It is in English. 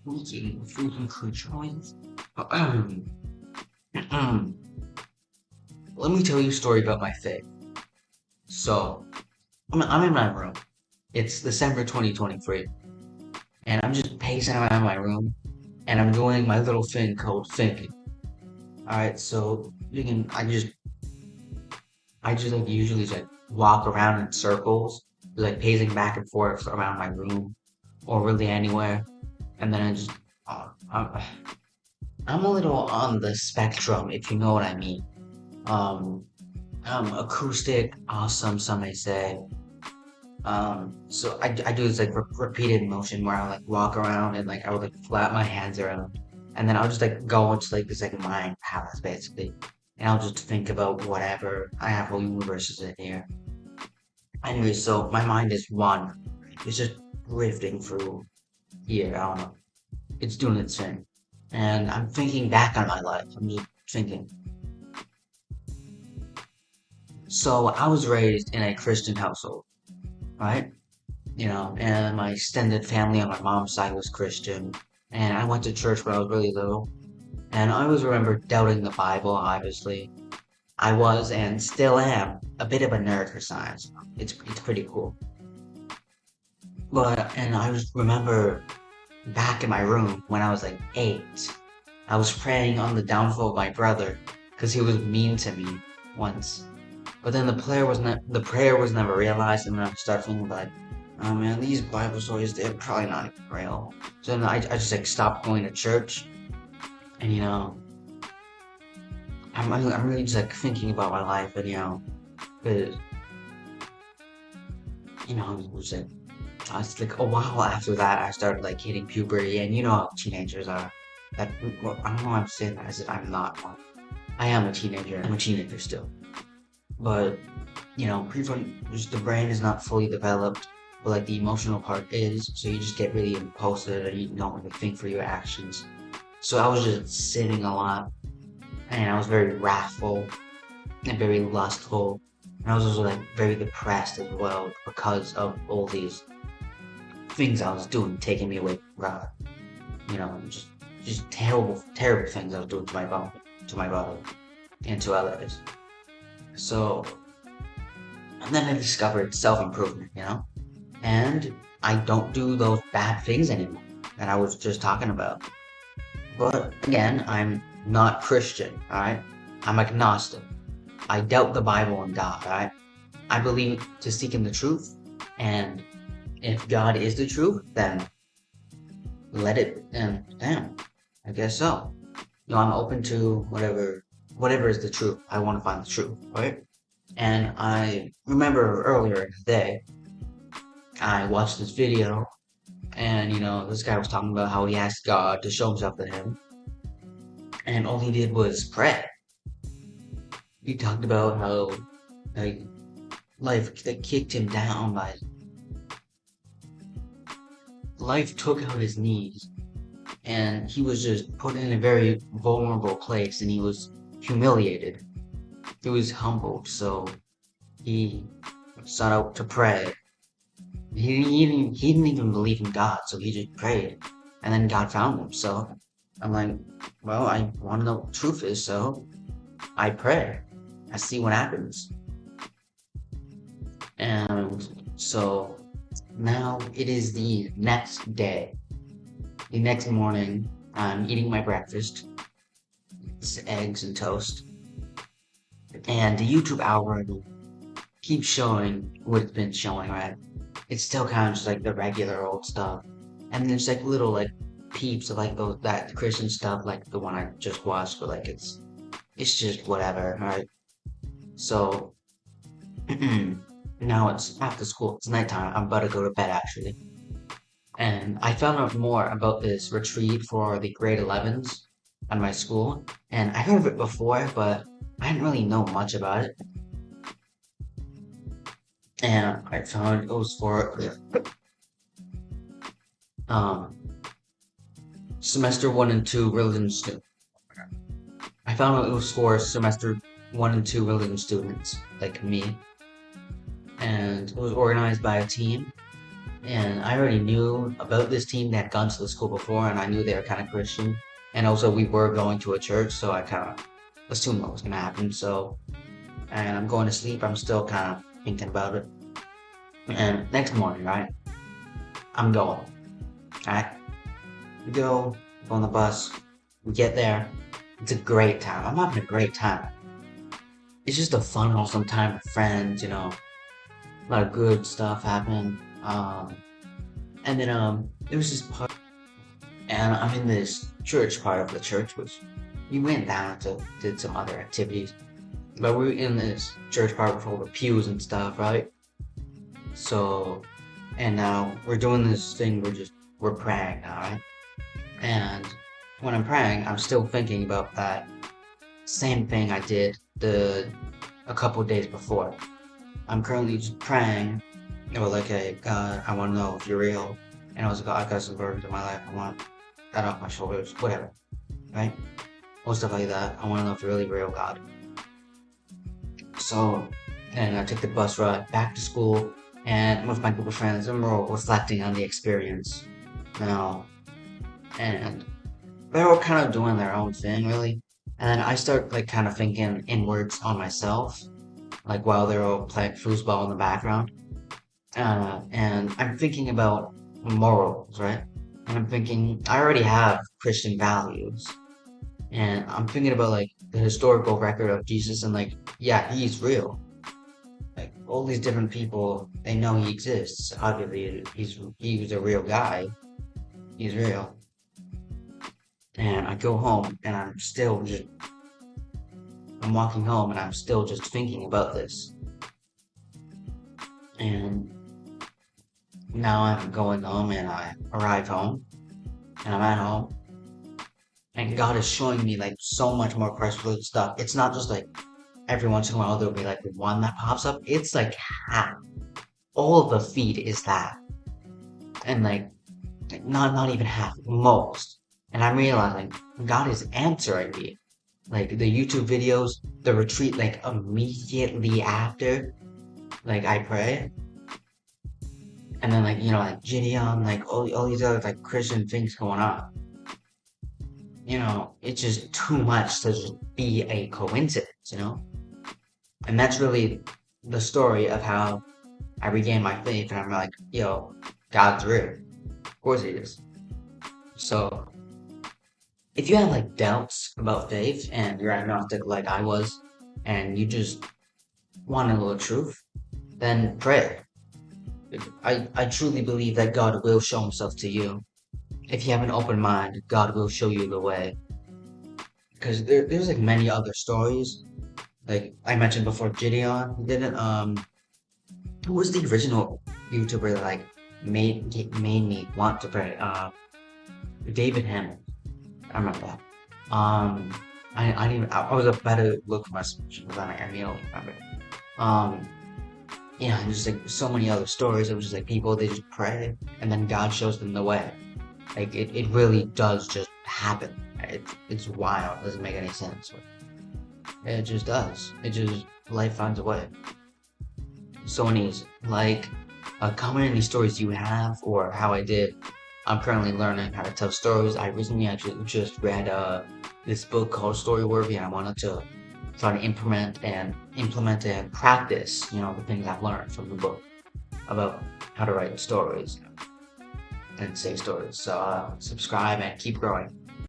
Freaking food choice. Let me tell you a story about my faith. So, I'm in my room. It's December 2023, and I'm just pacing around my room, and I'm doing my little thing called thinking. Alright, so I just like usually just like walk around in circles, like pacing back and forth around my room, or really anywhere, and then uh, I'm, I'm a little on the spectrum, if you know what I mean. Um, Acoustic, awesome, some may say. So I do this like repeated motion where I like walk around and like I would like flap my hands around, and then I'll just like go into like this like mind palace basically, and I'll just think about whatever. I have whole universes in here. Anyway, so my mind is one. It's just drifting through here. I don't know. It's doing its thing, and I'm thinking back on my life. I'm just thinking. So I was raised in a Christian household, right? And my extended family on my mom's side was Christian, and I went to church when I was really little, and I always remember doubting the Bible, obviously. I was, and still am, a bit of a nerd for science. It's pretty cool. And I just remember back in my room when I was like 8, I was praying on the downfall of my brother, because he was mean to me once. But then the prayer was never realized, and then I started thinking like, oh man, these Bible stories they're probably not even real. So then I just like stopped going to church, and I'm really just like thinking about my life, and 'cause, it was like I was like a while after that I started like hitting puberty, and you know how teenagers are. That well, I don't know why I'm saying that as if I'm not one. I am a teenager. I'm a teenager still. But prefrontal, just the brain is not fully developed, but like the emotional part is. So you just get really impulsive, and you don't really think for your actions. So I was just sitting a lot, and I was very wrathful and very lustful, and I was also like very depressed as well because of all these things I was doing, taking me away from God. Just terrible, terrible things I was doing to my body, and to others. So and then I discovered self-improvement. And I don't do those bad things anymore that I was just talking about. But again, I'm not Christian, alright? I'm agnostic. I doubt the Bible and God, alright? I believe to seek in the truth, and if God is the truth, then let it, and damn, I guess so. I'm open to whatever is the truth. I want to find the truth, right? And I remember earlier in the day, I watched this video, and this guy was talking about how he asked God to show himself to him, and all he did was pray. He talked about how like life that kicked him down, by life took out his knees, and he was just put in a very vulnerable place, and he was humiliated. He was humbled, so he sought out to pray. He didn't even believe in God, so he just prayed, and then God found him. So I'm like, well, I want to know what the truth is, so I pray. I see what happens. And so now it is the next day. The next morning, I'm eating my breakfast. It's eggs and toast. And the YouTube algorithm keeps showing what it's been showing, right? It's still kind of just like the regular old stuff. And there's like little like peeps of like that Christian stuff, like the one I just watched, but like it's just whatever, right? So now it's after school. It's nighttime. I'm about to go to bed actually. And I found out more about this retreat for the grade 11s at my school. And I heard of it before, but I didn't really know much about it. And I found it was for um, semester 1 and 2 religion students. I found out it was for semester 1 and 2 religion students like me. And it was organized by a team. And I already knew about this team. They had gone to the school before, and I knew they were kind of Christian. And also, we were going to a church, so I kind of assumed what was gonna happen. So, and I'm going to sleep. I'm still kind of thinking about it. And next morning, right, I'm going. Right, we go on the bus. We get there. It's a great time. I'm having a great time. It's just a fun, awesome time with friends. A lot of good stuff happened. And then there was this part, and I'm in this church part of the church, which we went down to did some other activities, but we were in this church part with all the pews and stuff, right? So, and now we're doing this thing. We're praying now, right? And when I'm praying, I'm still thinking about that same thing I did the a couple days before. I'm currently just praying, like, hey, God, I want to know if you're real. And I was like, God, I got some burdens in my life. I want that off my shoulders, whatever, right? All stuff like that. I want to know if you're really real, God. So, and I took the bus ride back to school, and with my group of friends, and we're all reflecting on the experience now. And they're all kind of doing their own thing, really. And then I start, like, kind of thinking inwards on myself, like, while they're all playing foosball in the background. And I'm thinking about morals, right? And I'm thinking, I already have Christian values. And I'm thinking about, like, the historical record of Jesus, and, like, yeah, he's real. Like, all these different people, they know he exists. Obviously, he was a real guy. He's real. And I go home, and I'm walking home, and I'm still just thinking about this. And now I'm going home, and I arrive home, and I'm at home, and God is showing me, like, so much more precious stuff. It's not just like every once in a while there'll be like one that pops up. It's like half. All of the feed is that, and like not even half, most. And I'm realizing God is answering me. Like the YouTube videos, the retreat, like immediately after, like I pray, and then like like Gideon, like all these other like Christian things going on. It's just too much to just be a coincidence. And that's really the story of how I regained my faith, and I'm like, God's real. Of course he is. So if you have like doubts about faith and you're agnostic like I was, and you just want to know the truth, then pray. I truly believe that God will show himself to you. If you have an open mind, God will show you the way. Because there's like many other stories. Like I mentioned before, Gideon, he didn't who was the original YouTuber that like made me want to pray? David Hammond. I remember that. Um, I didn't. I was about to look for my subscription, but then I don't remember. Um, yeah, and just like so many other stories. It was just like people they just pray, and then God shows them the way. Like it really does just happen. It's wild. It doesn't make any sense. But it just does. It just life finds a way. So easy. Like, comment any stories you have or how I did. I'm currently learning how to tell stories. I recently actually just read this book called Storyworthy, and I wanted to try to implement and practice, the things I've learned from the book about how to write stories and say stories. So subscribe and keep growing.